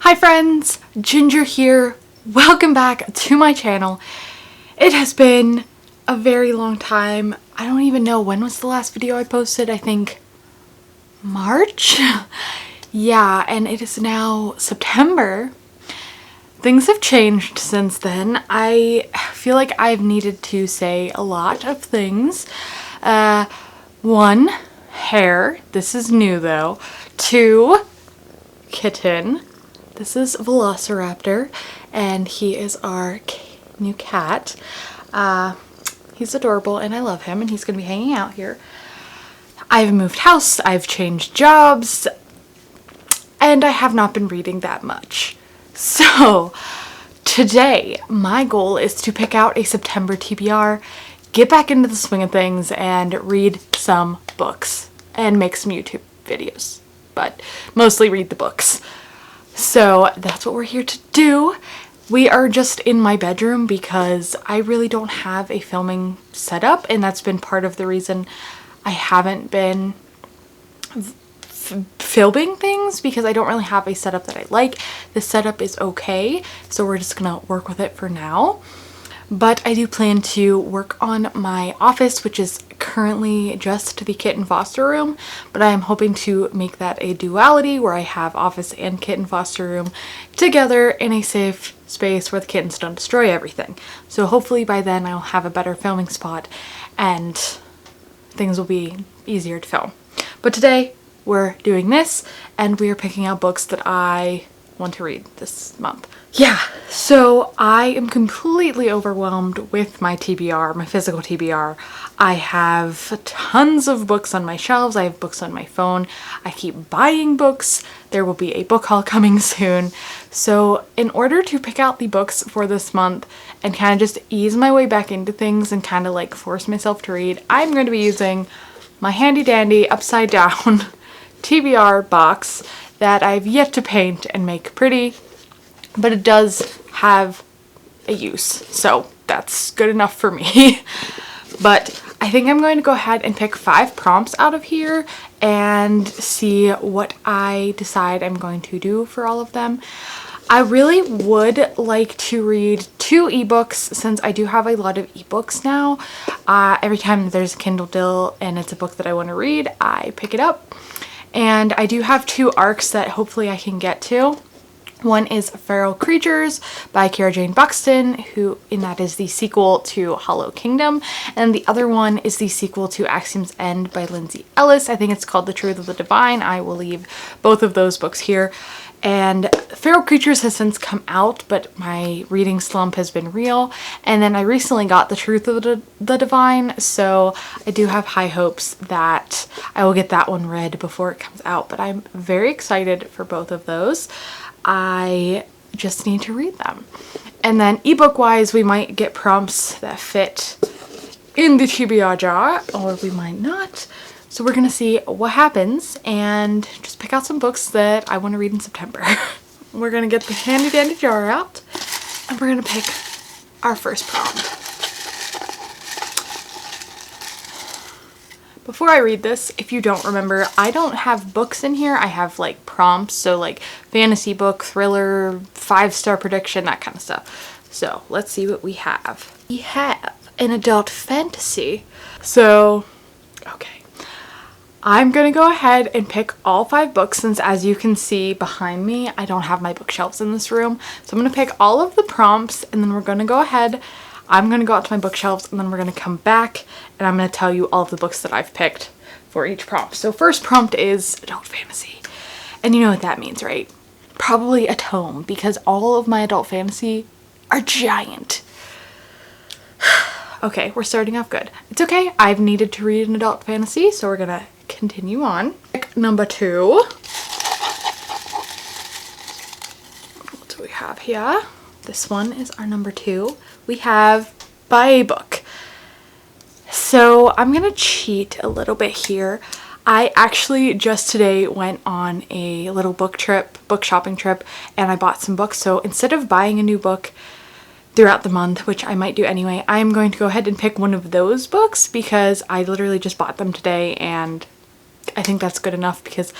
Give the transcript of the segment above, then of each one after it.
Hi friends, Ginger here. Welcome back to my channel. It has been a very long time. I don't even know when was the last video I posted. I think March? Yeah, and it is now September. Things have changed since then. I feel like I've needed to say a lot of things. One, hair. This is new though. Two, kitten. This is Velociraptor, and he is our new cat. He's adorable, and I love him, and he's going to be hanging out here. I've moved house, I've changed jobs, and I have not been reading that much. So, today, my goal is to pick out a September TBR, get back into the swing of things, and read some books, and make some YouTube videos, but mostly read the books. So that's what we're here to do. We are just in my bedroom because I really don't have a filming setup, and that's been part of the reason I haven't been filming things, because I don't really have a setup that I like. The setup is okay, so we're just gonna work with it for now. But I do plan to work on my office, which is currently just the kitten foster room, but I am hoping to make that a duality where I have office and kitten foster room together in a safe space where the kittens don't destroy everything. So hopefully by then I'll have a better filming spot and things will be easier to film. But today we're doing this, and we are picking out books that I want to read this month. Yeah, so I am completely overwhelmed with my TBR, my physical TBR. I have tons of books on my shelves. I have books on my phone. I keep buying books. There will be a book haul coming soon. So in order to pick out the books for this month and kind of just ease my way back into things and kind of like force myself to read, I'm going to be using my handy dandy upside down TBR box that I've yet to paint and make pretty, but it does have a use, so that's good enough for me. But I think I'm going to go ahead and pick 5 prompts out of here and see what I decide I'm going to do for all of them. I really would like to read 2 ebooks, since I do have a lot of ebooks now. Every time there's a Kindle deal and it's a book that I want to read, I pick it up. And I do have 2 arcs that hopefully I can get to. One is Feral Creatures by Kara Jane Buxton, and that is the sequel to Hollow Kingdom. And the other one is the sequel to Axiom's End by Lindsay Ellis. I think it's called The Truth of the Divine. I will leave both of those books here. And Feral Creatures has since come out, but my reading slump has been real. And then I recently got The Truth of the Divine, so I do have high hopes that I will get that one read before it comes out. But I'm very excited for both of those. I just need to read them. And then ebook wise, we might get prompts that fit in the TBR jar, or we might not. So we're gonna see what happens and just pick out some books that I want to read in September. We're gonna get the handy dandy jar out, and we're gonna pick our first prompt. Before I read this, if you don't remember, I don't have books in here. I have like prompts, so like fantasy book, thriller, 5-star prediction, that kind of stuff. So let's see what we have. We have an adult fantasy. So, okay. I'm gonna go ahead and pick all 5 books, since as you can see behind me, I don't have my bookshelves in this room. So I'm gonna pick all of the prompts, and then we're gonna go ahead. I'm gonna go out to my bookshelves, and then we're gonna come back and I'm gonna tell you all of the books that I've picked for each prompt. So first prompt is adult fantasy. And you know what that means, right? Probably a tome, because all of my adult fantasy are giant. Okay, we're starting off good. It's okay, I've needed to read an adult fantasy, so we're gonna continue on. Pick number 2. What do we have here? This one is our number 2. We have buy a book. So I'm gonna cheat a little bit here. I actually just today went on a little book shopping trip, and I bought some books. So instead of buying a new book throughout the month, which I might do anyway, I'm going to go ahead and pick one of those books, because I literally just bought them today, and I think that's good enough, because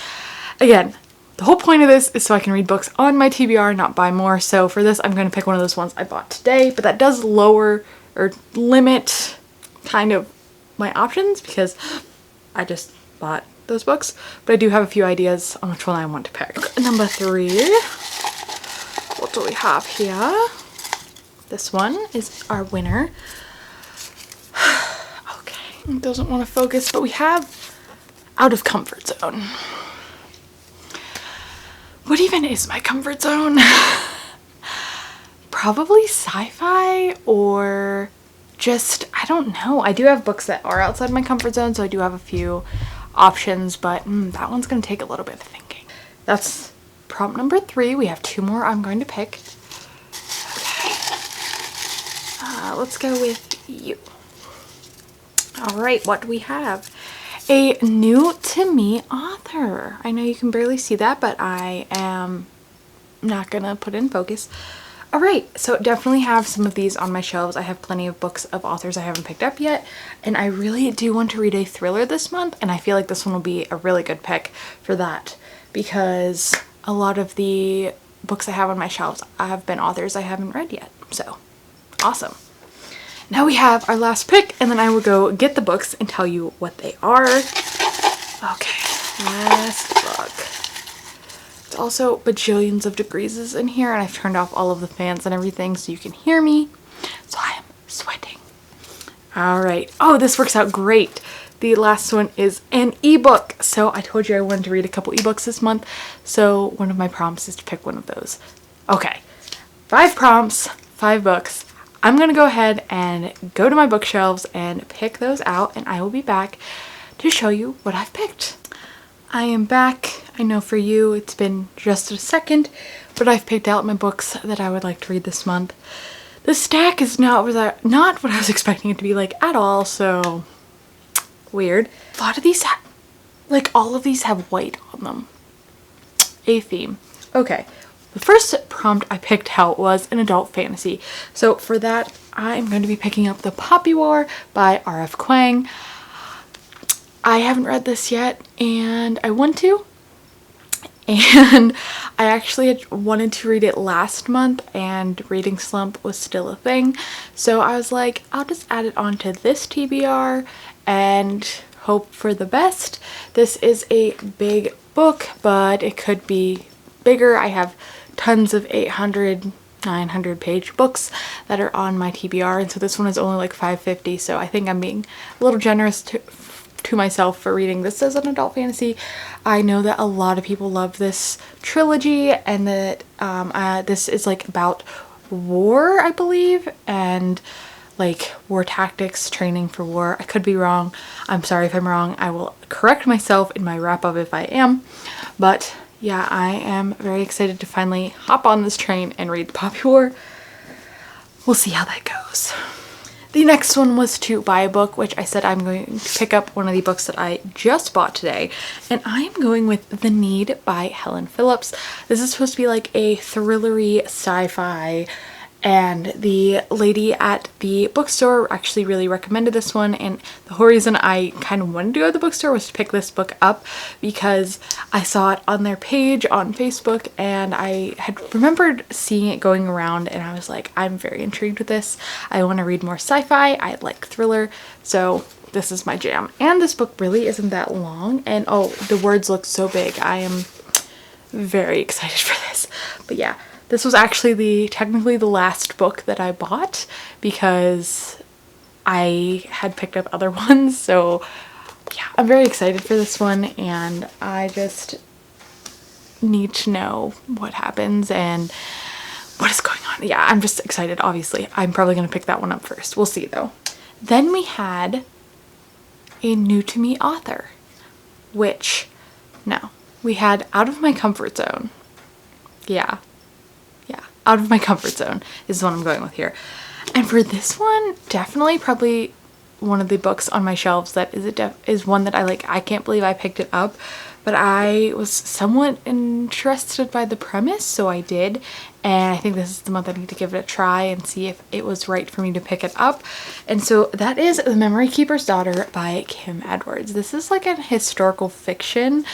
again, The whole point of this is so I can read books on my TBR, not buy more. So for this, I'm going to pick one of those ones I bought today, but that does lower or limit kind of my options because I just bought those books, but I do have a few ideas on which one I want to pick. Number 3, what do we have here? This one is our winner. Okay, it doesn't want to focus, but we have Out of Comfort Zone. What even is my comfort zone? Probably sci-fi or just, I don't know. I do have books that are outside my comfort zone, so I do have a few options, but that one's going to take a little bit of thinking. That's prompt number 3. We have 2 more I'm going to pick. Okay. Let's go with you. All right, what do we have? A new to me author. I know you can barely see that, but I am not gonna put in focus. All right, so definitely have some of these on my shelves. I have plenty of books of authors I haven't picked up yet, and I really do want to read a thriller this month, and I feel like this one will be a really good pick for that because a lot of the books I have on my shelves have been authors I haven't read yet. So awesome. Now we have our last pick, and then I will go get the books and tell you what they are. Okay, last book. It's also bajillions of degrees in here, and I've turned off all of the fans and everything so you can hear me. So I am sweating. All right. Oh, this works out great. The last one is an ebook. So I told you I wanted to read a couple ebooks this month. So one of my prompts is to pick one of those. Okay, 5 prompts, 5 books. I'm going to go ahead and go to my bookshelves and pick those out, and I will be back to show you what I've picked. I am back. I know for you it's been just a second, but I've picked out my books that I would like to read this month. The stack is not what I was expecting it to be like at all, so weird. A lot of these, like all of these have white on them. A theme. Okay. The first prompt I picked out was an adult fantasy. So for that, I'm going to be picking up The Poppy War by Rf Quang. I haven't read this yet, and I want to. And I actually had wanted to read it last month, and reading slump was still a thing. So I was like, I'll just add it onto this TBR and hope for the best. This is a big book, but it could be bigger. I have tons of 800, 900 page books that are on my TBR, and so this one is only like 550, so I think I'm being a little generous to myself for reading this as an adult fantasy. I know that a lot of people love this trilogy, and that this is like about war, I believe, and like war tactics, training for war. I could be wrong. I'm sorry if I'm wrong. I will correct myself in my wrap up if I am, but yeah, I am very excited to finally hop on this train and read The Poppy War. We'll see how that goes. The next one was to buy a book, which I said I'm going to pick up one of the books that I just bought today. And I am going with The Need by Helen Phillips. This is supposed to be like a thrillery sci-fi, and the lady at the bookstore actually really recommended this one, and the whole reason I kind of wanted to go to the bookstore was to pick this book up because I saw it on their page on Facebook, and I had remembered seeing it going around, and I was like, I'm very intrigued with this. I want to read more sci-fi. I like thriller, so this is my jam. And this book really isn't that long, and oh, the words look so big. I am very excited for this. But yeah, this was actually technically the last book that I bought because I had picked up other ones. So yeah, I'm very excited for this one, and I just need to know what happens and what is going on. Yeah, I'm just excited, obviously. I'm probably going to pick that one up first. We'll see though. Then we had a new to me author, which, no, we had Out of My Comfort Zone. Yeah, Out of My Comfort Zone is the one I'm going with here. And for this one, definitely probably one of the books on my shelves that is one that I like. I can't believe I picked it up, but I was somewhat interested by the premise, so I did. And I think this is the month I need to give it a try and see if it was right for me to pick it up. And so that is The Memory Keeper's Daughter by Kim Edwards. This is like a historical fiction.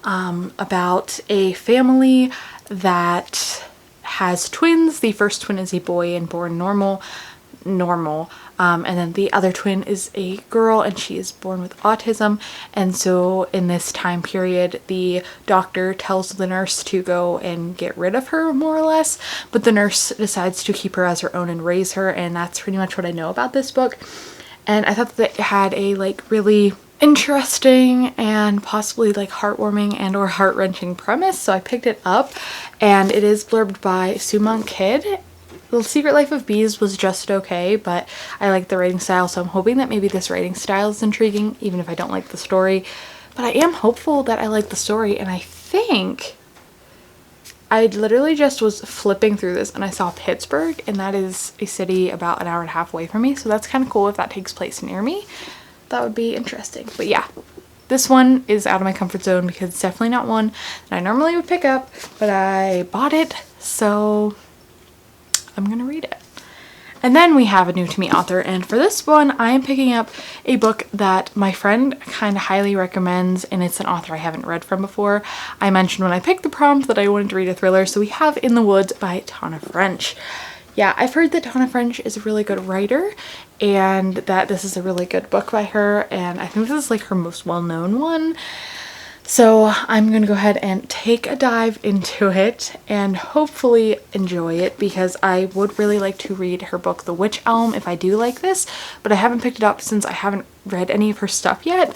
about a family that has twins. The first twin is a boy and born normal, and then the other twin is a girl and she is born with autism. And so in this time period, the doctor tells the nurse to go and get rid of her, more or less, but the nurse decides to keep her as her own and raise her, and that's pretty much what I know about this book. And I thought that it had a like really interesting and possibly like heartwarming and or heart-wrenching premise, so I picked it up, and it is blurbed by Sumon Kid. The Secret Life of Bees was just okay, but I like the writing style, so I'm hoping that maybe this writing style is intriguing, even if I don't like the story. But I am hopeful that I like the story, and I think I literally just was flipping through this and I saw Pittsburgh, and that is a city about an hour and a half away from me, so that's kind of cool if that takes place near me. That would be interesting. But yeah, this one is out of my comfort zone because it's definitely not one that I normally would pick up, but I bought it, so I'm gonna read it. And then we have a new to me author, and for this one I am picking up a book that my friend kind of highly recommends, and it's an author I haven't read from before. I mentioned when I picked the prompt that I wanted to read a thriller, so we have In the Woods by Tana French. Yeah, I've heard that Tana French is a really good writer and that this is a really good book by her, and I think this is like her most well-known one. So I'm gonna go ahead and take a dive into it and hopefully enjoy it, because I would really like to read her book The Witch Elm if I do like this, but I haven't picked it up since I haven't read any of her stuff yet.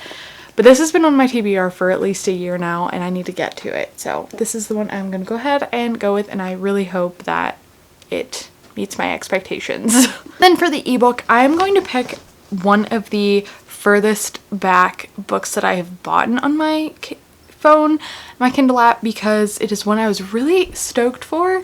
But this has been on my TBR for at least a year now and I need to get to it. So this is the one I'm gonna go ahead and go with, and I really hope that it meets my expectations. Then for the ebook, I'm going to pick one of the furthest back books that I have bought on my phone, my Kindle app, because it is one I was really stoked for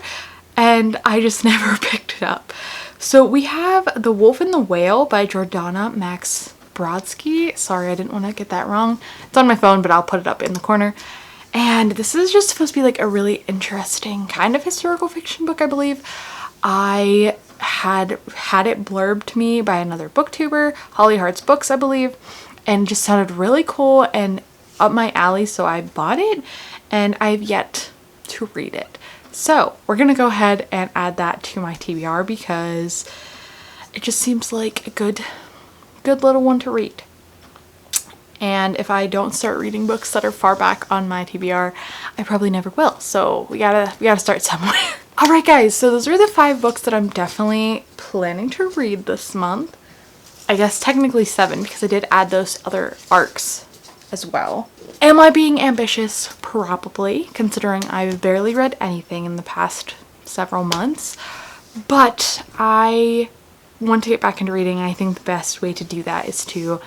and I just never picked it up. So we have The Wolf and the Whale by Jordana Max Brodsky. Sorry, I didn't want to get that wrong. It's on my phone, but I'll put it up in the corner. And this is just supposed to be like a really interesting kind of historical fiction book, I believe. I had it blurbed to me by another booktuber, Holly Hearts Books, I believe, and just sounded really cool and up my alley, so I bought it and I've yet to read it. So we're gonna go ahead and add that to my TBR because it just seems like a good little one to read. And if I don't start reading books that are far back on my TBR, I probably never will. So we gotta start somewhere. Alright guys, so those are the 5 books that I'm definitely planning to read this month. I guess technically 7 because I did add those other arcs as well. Am I being ambitious? Probably, considering I've barely read anything in the past several months. But I want to get back into reading, and I think the best way to do that is to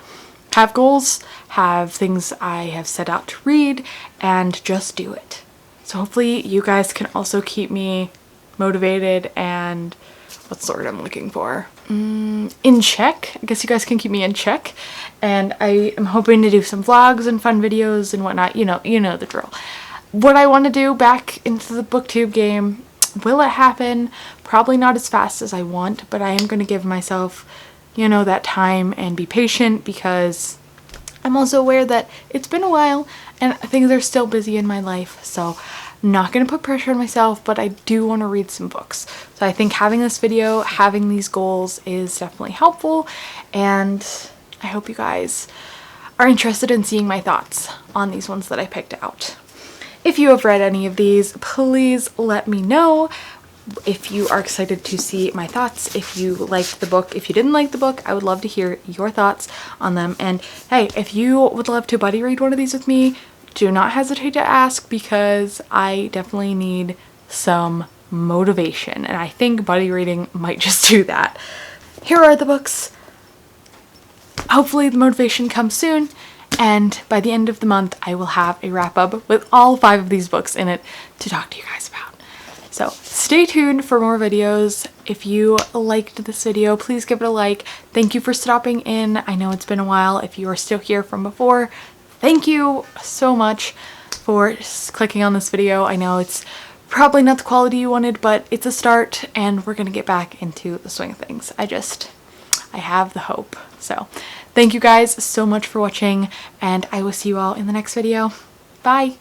have goals, have things I have set out to read, and just do it. So hopefully you guys can also keep me motivated and what's the word I'm looking for? In check. I guess you guys can keep me in check. And I am hoping to do some vlogs and fun videos and whatnot. You know the drill. What I want to do back into the booktube game, will it happen? Probably not as fast as I want, but I am going to give myself, that time and be patient, because I'm also aware that it's been a while and things are still busy in my life. So I'm not going to put pressure on myself, but I do want to read some books. So I think having this video, having these goals is definitely helpful, and I hope you guys are interested in seeing my thoughts on these ones that I picked out. If you have read any of these, please let me know. If you are excited to see my thoughts, if you liked the book, if you didn't like the book, I would love to hear your thoughts on them. And hey, if you would love to buddy read one of these with me, do not hesitate to ask, because I definitely need some motivation, and I think buddy reading might just do that. Here are the books. Hopefully the motivation comes soon, and by the end of the month I will have a wrap up with all 5 of these books in it to talk to you guys about. So stay tuned for more videos. If you liked this video, please give it a like. Thank you for stopping in. I know it's been a while. If you are still here from before, thank you so much for clicking on this video. I know it's probably not the quality you wanted, but it's a start and we're gonna get back into the swing of things. I have the hope. So thank you guys so much for watching, and I will see you all in the next video. Bye!